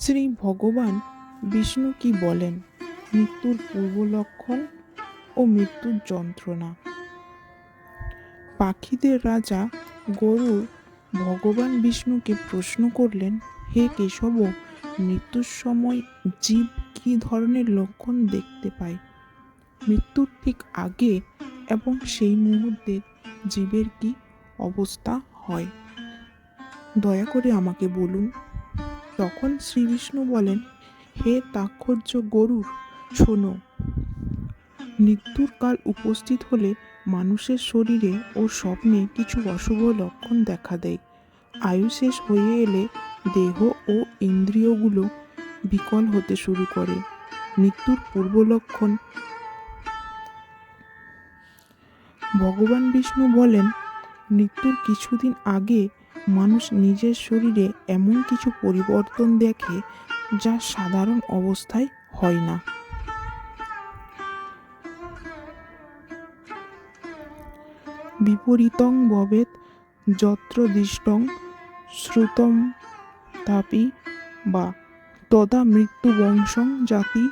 শ্রী ভগবান বিষ্ণু কি বলেন মৃত্যুর পূর্ব লক্ষণ ও মৃত্যুর যন্ত্রণা। পাখিদের রাজা গরুড় ভগবান বিষ্ণুকে প্রশ্ন করলেন, হে কেশব, মৃত্যুর সময় জীব কি ধরনের লক্ষণ দেখতে পায়? মৃত্যুর ঠিক আগে এবং সেই মুহূর্তে জীবের কি অবস্থা হয়, দয়া করে আমাকে বলুন। তখন শ্রী বিষ্ণু বলেন, হে তাক্ষর্য গরুড়, শোনো। মৃত্যুর কাল উপস্থিত হলে মানুষের শরীরে ও স্বপ্নে কিছু অশুভ লক্ষণ দেখা দেয়। আয়ু শেষ হয়ে এলে দেহ ও ইন্দ্রিয়গুলো বিকল হতে শুরু করে। মৃত্যুর পূর্ব লক্ষণ। ভগবান বিষ্ণু বলেন, মৃত্যুর কিছুদিন আগে মানুষ নিজের শরীরে এমন কিছু পরিবর্তন দেখে যা সাধারণ অবস্থায় হয় না। বিপরীতং ভবেৎ যত্র দৃষ্টং শ্রুতং তাপি বা তদা মৃত্যুবংশং জাতি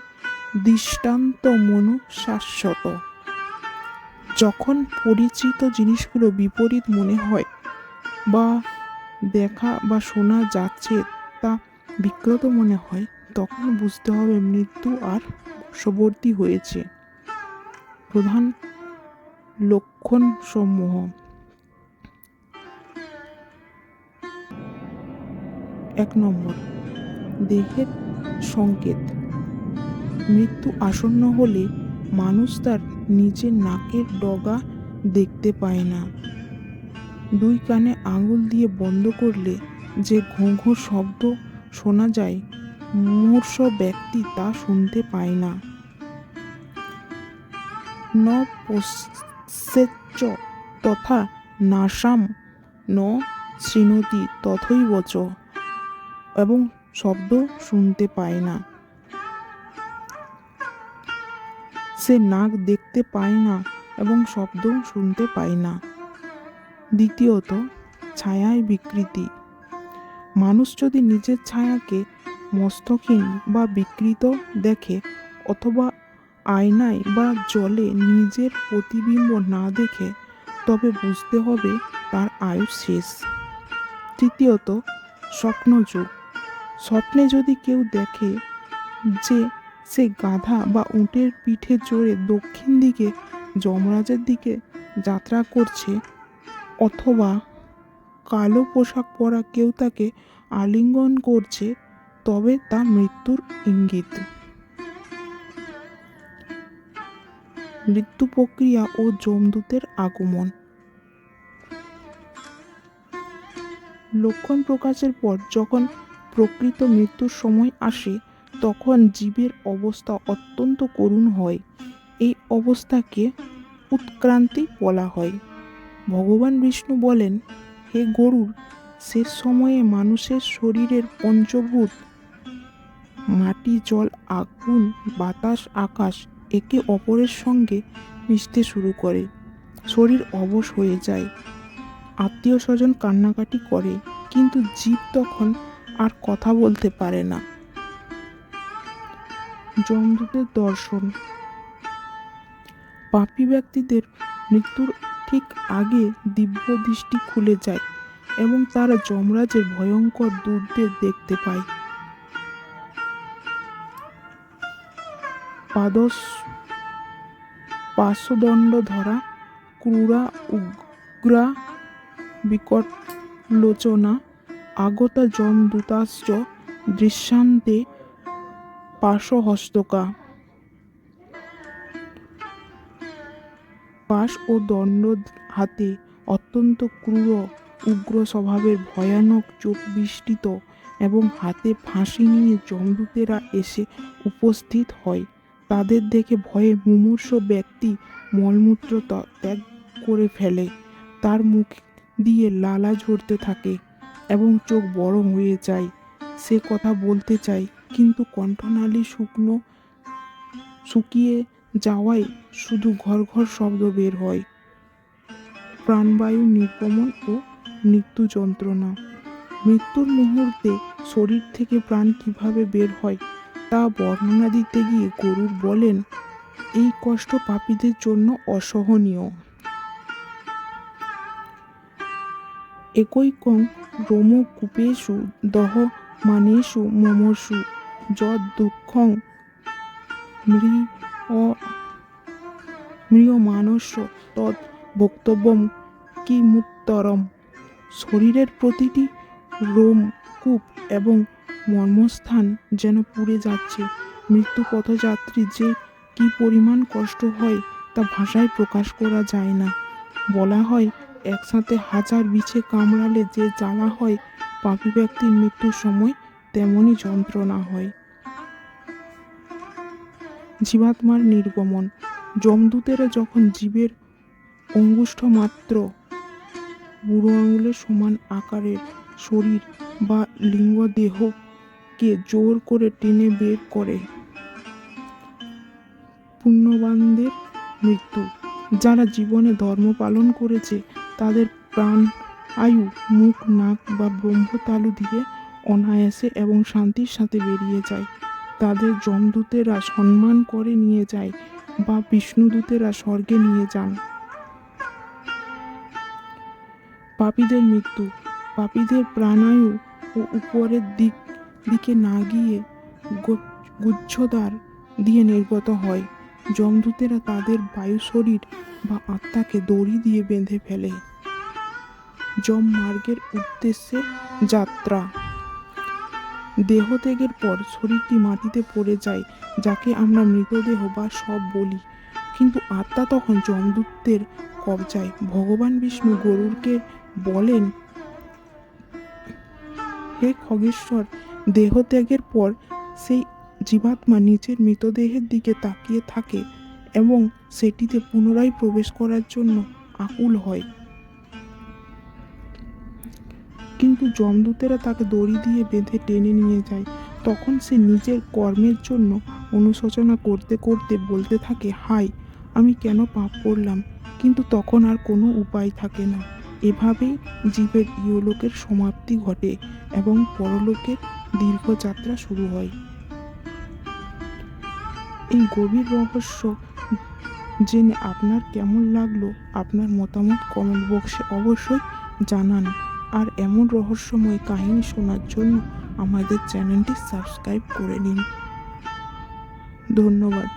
দৃষ্টান্তমনু শাশ্বত। যখন পরিচিত জিনিসগুলো বিপরীত মনে হয় বা দেখা বা শোনা যাচ্ছে তা বিকৃত মনে হয়, তখন বুঝতে হবে মৃত্যু আর বশবর্তী হয়েছে। প্রধান লক্ষণ সমূহ। 1 নম্বর, দেহের সংকেত। মৃত্যু আসন্ন হলে মানুষ তার নিজের নাকের ডগা দেখতে পায় না। 2 কানে আঙুল দিয়ে বন্ধ করলে যে ঘুঁ ঘুঁ শব্দ শোনা যায়, মুমূর্ষ ব্যক্তি তা শুনতে পায় না। ন পশ্যেচ্চ তথা নাসাম ন শৃণোতি তথৈব চ, এবং শব্দ শুনতে পায় না। সে নাক দেখতে পায় না এবং শব্দ শুনতে পায় না। দ্বিতীয়ত, ছায়ায় বিকৃতি। মানুষ যদি নিজের ছায়াকে মস্তকহীন বা বিকৃত দেখে অথবা আয়নায় বা জলে নিজের প্রতিবিম্ব না দেখে, তবে বুঝতে হবে তার আয়ু শেষ। তৃতীয়ত, স্বপ্নযোগ। স্বপ্নে যদি কেউ দেখে যে সে গাধা বা উটের পিঠে চড়ে দক্ষিণ দিকে যমরাজের দিকে যাত্রা করছে, অথবা কালো পোশাক পরা কেউ তাকে আলিঙ্গন করছে, তবে তা মৃত্যুর ইঙ্গিত। মৃত্যু প্রক্রিয়া ও যমদূতের আগমন। লক্ষণ প্রকাশের পর যখন প্রকৃত মৃত্যুর সময় আসে, তখন জীবের অবস্থা অত্যন্ত করুণ হয়। এই অবস্থাকে উৎক্রান্তি বলা হয়। ভগবান বিষ্ণু বলেন, হে গরুড়, শেষ সময়ে মানুষের শরীরের পঞ্চভূত মাটি, জল, আগুন, বাতাস, আকাশ একে অপরের সঙ্গে মিশতে শুরু করে। শরীর অবশ হয়ে যায়, আত্মীয় স্বজন কান্নাকাটি করে, কিন্তু জীব তখন আর কথা বলতে পারে না। যমদূতের দর্শন। পাপী ব্যক্তিদের মৃত্যুর ঠিক আগে দিব্য দৃষ্টি খুলে যায় এবং তারা যমরাজের ভয়ঙ্কর দূতদের দেখতে পায়। পাশদণ্ড ধরা, ক্রূরা, উগ্রা, বিকটলোচনা, আগতা যমদূতাশ্চ দৃশ্যন্তে পাশহস্তকা। পাশ ও দণ্ড হাতে অত্যন্ত ক্রূর উগ্র স্বভাবের ভয়ানক চোখ বিশিষ্ট এবং হাতে ফাঁসি নিয়ে যমদূতেরা এসে উপস্থিত হয়। তাদের দেখে ভয়ে মুমূর্ষু ব্যক্তি মলমূত্র ত্যাগ করে ফেলে। তার মুখ দিয়ে লালা ঝরতে থাকে এবং চোখ বড় হয়ে যায়। সে কথা বলতে চায়, কিন্তু কণ্ঠনালী শুকিয়ে যাওয়ায় শুধু ঘর ঘর শব্দ বের হয়। প্রাণবায়ু নির্গমন ও মৃত্যু যন্ত্রণা। মৃত্যুর মুহূর্তে শরীর থেকে প্রাণ কিভাবে বের হয় তা বর্ণনা দিতে গিয়ে গরুড় বলেন, এই কষ্ট পাপীদের জন্য অসহনীয়। একৈকং রোমকূপেষু দহমানেষু মমর্ষু যৎ দুঃখং ম্রিয়মাণস্য তৎ বক্তব্যম কিমুত্তরম। শরীরের প্রতিটি রোম, কূপ এবং মর্মস্থান যেন পুড়ে যাচ্ছে। মৃত্যু পথযাত্রী যে কি পরিমাণ কষ্ট হয় তা ভাষায় প্রকাশ করা যায় না। বলা হয়, একসাথে 1000 বিছে কামড়ালে যে জ্বালা হয়, পাপী ব্যক্তির মৃত্যুর সময় তেমনই যন্ত্রণা হয়। জীবাত্মার নির্গমন। যমদূতেরা যখন জীবের অঙ্গুষ্ঠ মাত্র বুড়ো আঙুলের সমান আকারের শরীর বা লিঙ্গদেহকে জোর করে টেনে বের করে। পুণ্যবানদের মৃত্যু। যারা জীবনে ধর্ম পালন করেছে তাদের প্রাণ আয়ু মুখ, নাক বা ব্রহ্মতালু দিয়ে অনায়াসে এবং শান্তির সাথে বেরিয়ে যায়। তাদের যমদূতেরা সম্মান করে নিয়ে যায় বা বিষ্ণুদূতেরা স্বর্গে নিয়ে যান। পাপীদের মৃত্যু। পাপীদের প্রাণায়ু ও উপরের দিকে না গিয়ে গুহ্যদ্বার দিয়ে নির্গত হয়। যমদূতেরা তাদের বায়ু শরীর বা আত্মাকে দড়ি দিয়ে বেঁধে ফেলে। যম মার্গের উদ্দেশ্যে যাত্রা। দেহত্যাগের পর শরীরটি মাটিতে পড়ে যায়, যাকে আমরা মৃতদেহ বা শব বলি, কিন্তু আত্মা তখন যমদূতের কবজায়। ভগবান বিষ্ণু গরুড়কে বলেন, হে খগেশ্বর, দেহত্যাগের পর সেই জীবাত্মা নিজের মৃতদেহের দিকে তাকিয়ে থাকে এবং সেটিতে পুনরায় প্রবেশ করার জন্য আকুল হয়। কিন্তু যমদূতেরা তাকে দড়ি দিয়ে বেঁধে টেনে নিয়ে যায়। তখন সে নিজের কর্মের জন্য অনুশোচনা করতে করতে বলতে থাকে, হায়, আমি কেন পাপ করলাম। কিন্তু তখন আর কোনো উপায় থাকে না। এভাবেই জীবের ইহলোকের সমাপ্তি ঘটে এবং পরলোকের দীর্ঘ যাত্রা শুরু হয়। এই গভীর রহস্য জেনে আপনার কেমন লাগলো? আপনার মতামত কমেন্ট বক্সে অবশ্যই জানান। আর এমন রহস্যময় কাহিনী শোনার জন্য আমাদের চ্যানেলটি সাবস্ক্রাইব করে নিন। ধন্যবাদ।